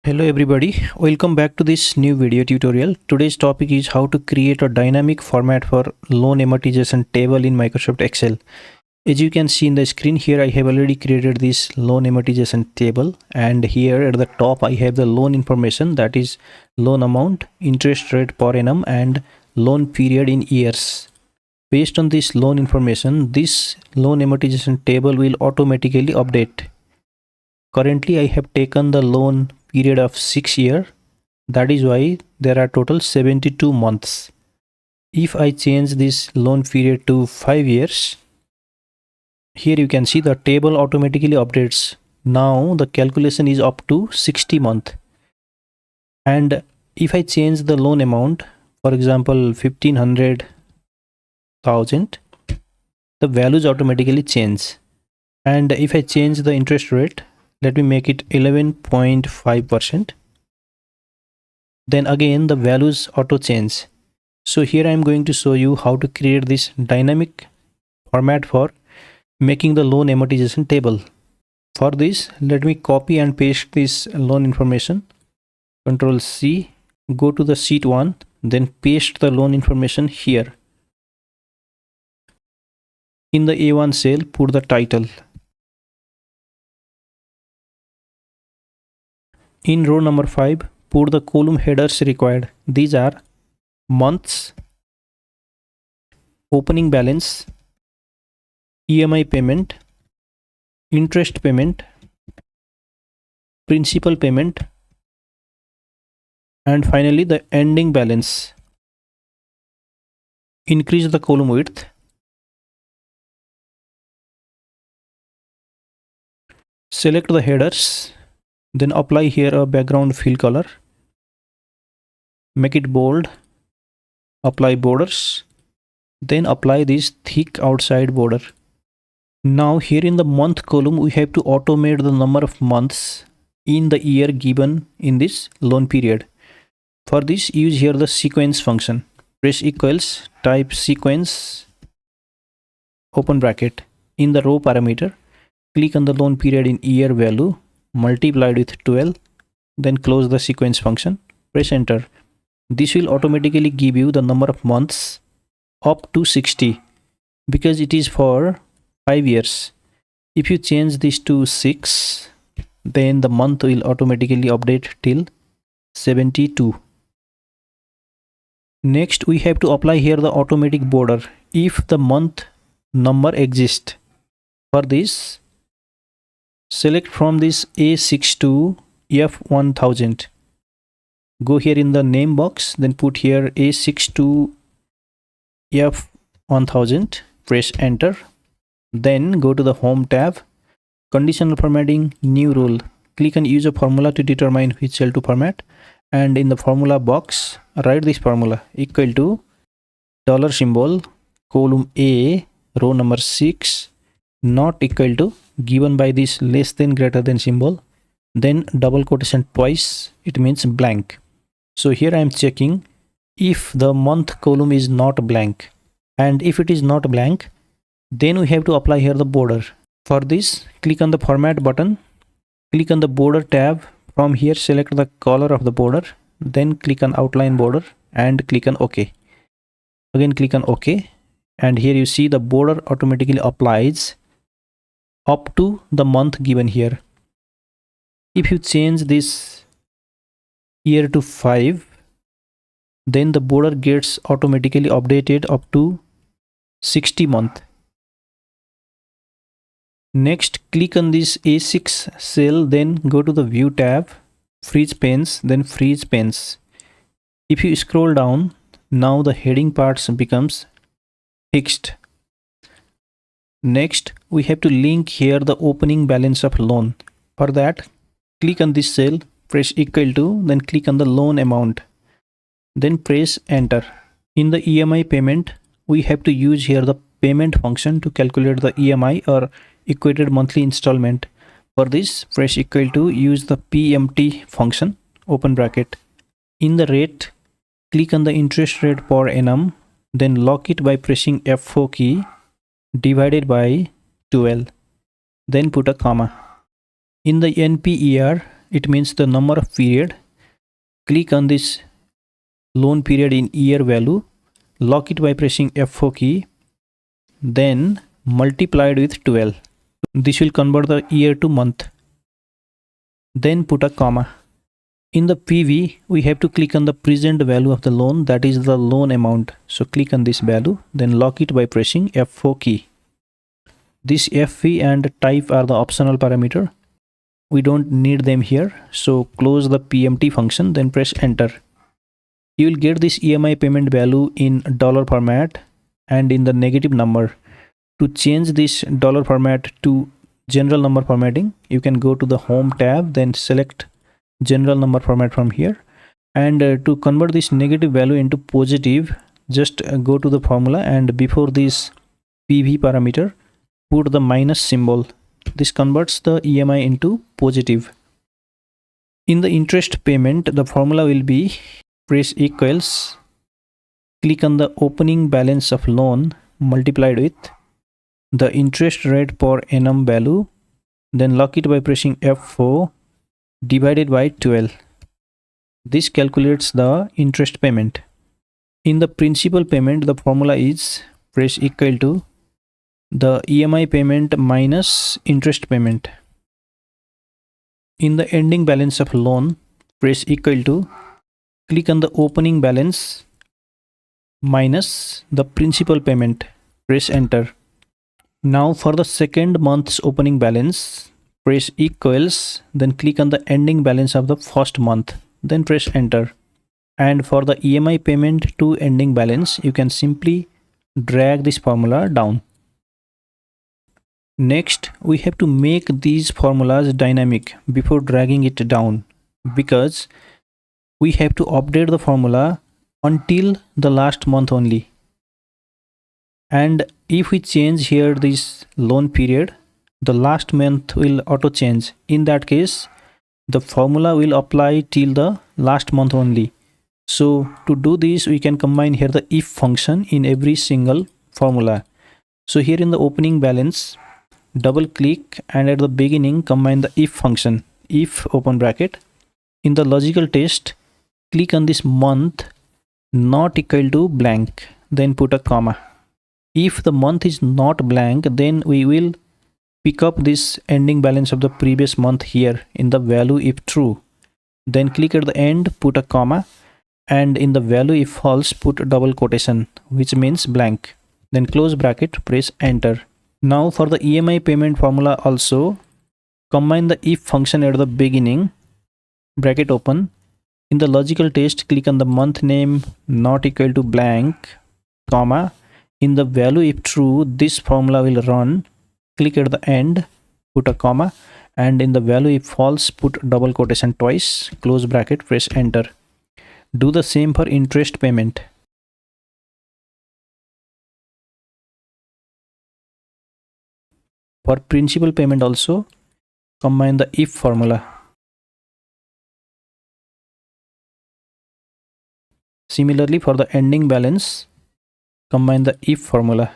Hello everybody, welcome back to this new video tutorial. Today's topic is how to create a dynamic format for loan amortization table in Microsoft Excel. As you can see in the screen here, I have already created this loan amortization table, and here at the top I have the loan information, that is loan amount, interest rate per annum and loan period in years. Based on this loan information, this loan amortization table will automatically update. Currently I have taken the loan period of 6 years. That is why there are total 72 months. If I change this loan period to 5 years, here you can see the table automatically updates. Now the calculation is up to 60 month. And if I change the loan amount, for example 1500,000, the values automatically change. And if I change the interest rate, let me make it 11.5%. Then again the values auto change. So here I am going to show you how to create this dynamic format for making the loan amortization table. For this, let me copy and paste this loan information. Ctrl C, go to the sheet 1, then paste the loan information here. In the A1 cell, put the title. In row number 5, put the column headers required. These are months, opening balance, EMI payment, interest payment, principal payment, and finally the ending balance. Increase the column width. Select the headers, then apply here a background fill color. Make it bold. Apply borders. Then apply this thick outside border. Now here in the month column, we have to automate the number of months in the year given in this loan period. For this, use here the sequence function. Press equals, type sequence, open bracket. In the row parameter, click on the loan period in year value, multiplied with 12, then close the sequence function, press enter. This will automatically give you the number of months up to 60 because it is for 5 years. If you change this to 6, then the month will automatically update till 72. Next, we have to apply here the automatic border if the month number exists. For this, select from this A6 to F1000. Go here in the name box, then put here A6 to F1000. Press enter. Then go to the home tab, conditional formatting, new rule. Click on use a formula to determine which cell to format, and in the formula box write this formula equal to dollar symbol column A row number 6 not equal to given by this less than greater than symbol, then double quotation twice, it means blank. So here I am checking if the month column is not blank, and if it is not blank, then we have to apply here the border. For this, click on the format button, click on the border tab. From here select the color of the border, then click on outline border and click on OK. Again click on OK, and here you see the border automatically applies up to the month given here. If you change this year to 5, then the border gets automatically updated up to 60 month. Next, click on this A6 cell, then go to the view tab, freeze panes, then freeze panes. If you scroll down, now the heading parts becomes fixed. Next, we have to link here the opening balance of loan. For that, click on this cell, press equal to, then click on the loan amount, then press enter. In the EMI payment, we have to use here the payment function to calculate the EMI or equated monthly installment. For this, press equal to, use the PMT function, open bracket. In the rate, click on the interest rate per annum, then lock it by pressing F4 key, divided by 12, then put a comma. In the NPER, it means the number of period. Click on this loan period in year value, lock it by pressing F4 key, then multiply it with 12. This will convert the year to month. Then put a comma. In the PV, we have to click on the present value of the loan, that is the loan amount. So click on this value, then lock it by pressing F4 key. This FV and type are the optional parameter. We don't need them here. So close the PMT function, then press enter. You will get this EMI payment value in dollar format and in the negative number. To change this dollar format to general number formatting, you can go to the home tab, then select general number format from here, and to convert this negative value into positive, just go to the formula and before this PV parameter put the minus symbol. This converts the EMI into positive. In the interest payment, the formula will be press equals, click on the opening balance of loan multiplied with the interest rate per annum value, then lock it by pressing F4 divided by 12. This calculates the interest payment. In the principal payment, the formula is press equal to the EMI payment minus interest payment. In the ending balance of loan, press equal to, click on the opening balance minus the principal payment, press enter. Now for the second month's opening balance, press equals, then click on the ending balance of the first month, then press enter. And for the EMI payment to ending balance, you can simply drag this formula down. Next, we have to make these formulas dynamic before dragging it down, because we have to update the formula until the last month only. And if we change here this loan period, the last month will auto change. In that case, the formula will apply till the last month only. So to do this, we can combine here the if function in every single formula. So here in the opening balance, double click and at the beginning combine the if function, if open bracket. In the logical test, click on this month not equal to blank, then put a comma. If the month is not blank, then we will pick up this ending balance of the previous month here in the value if true. Then click at the end, put a comma, and in the value if false, put a double quotation, which means blank. Then close bracket, press enter. Now for the EMI payment formula also, combine the if function at the beginning, bracket open. In the logical test, click on the month name not equal to blank, comma. In the value if true, this formula will run. Click at the end, put a comma, and in the value if false, put double quotation twice, close bracket, press enter. Do the same for interest payment. For principal payment also, combine the if formula. Similarly, for the ending balance, combine the if formula.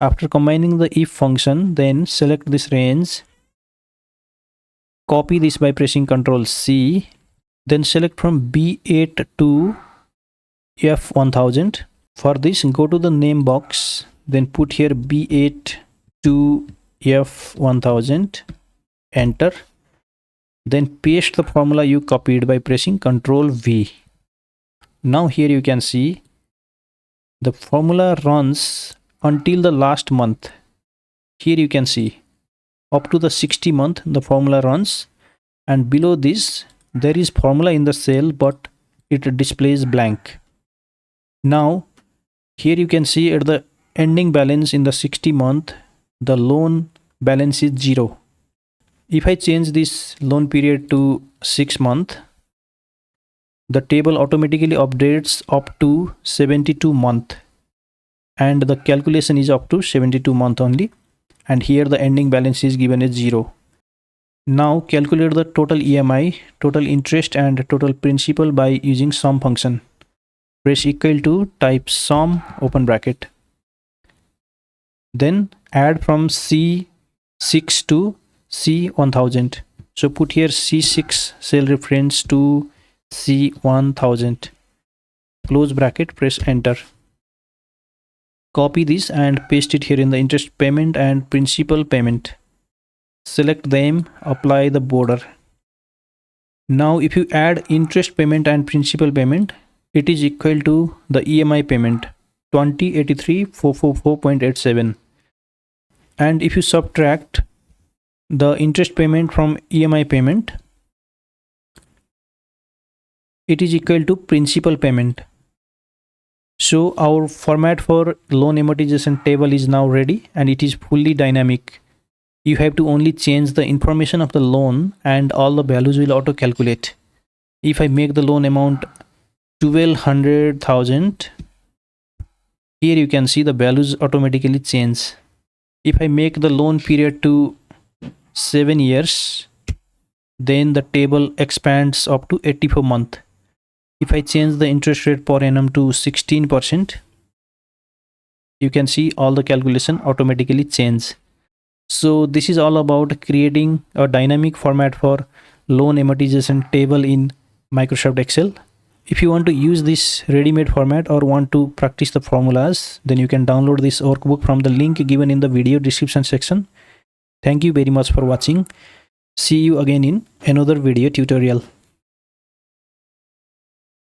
After combining the if function, then select this range, copy this by pressing Ctrl C, then select from B8 to F1000. For this, go to the name box, then put here B8 to F1000, enter. Then paste the formula you copied by pressing Ctrl V. Now here you can see the formula runs until the last month. Here you can see up to the 60 month the formula runs, and below this there is formula in the cell but it displays blank. Now here you can see at the ending balance in the 60 month the loan balance is 0. If I change this loan period to 6 months, the table automatically updates up to 72 month, and the calculation is up to 72 month only, and here the ending balance is given as 0. Now calculate the total EMI, total interest and total principal by using sum function. Press equal to, type sum, open bracket. Then add from C6 to C1000. So put here C6 cell reference to C1000. Close bracket, press enter. Copy this and paste it here in the interest payment and principal payment. Select them, apply the border. Now if you add interest payment and principal payment, it is equal to the EMI payment 2083,444.87. And if you subtract the interest payment from EMI payment, it is equal to principal payment. So our format for loan amortization table is now ready and it is fully dynamic. You have to only change the information of the loan and all the values will auto calculate. If I make the loan amount 1200,000, here you can see the values automatically change. If I make the loan period to 7 years, then the table expands up to 84 months. If I change the interest rate per annum to 16%, you can see all the calculation automatically change. So this is all about creating a dynamic format for loan amortization table in Microsoft Excel. If you want to use this ready-made format or want to practice the formulas, then you can download this workbook from the link given in the video description section. Thank you very much for watching. See you again in another video tutorial.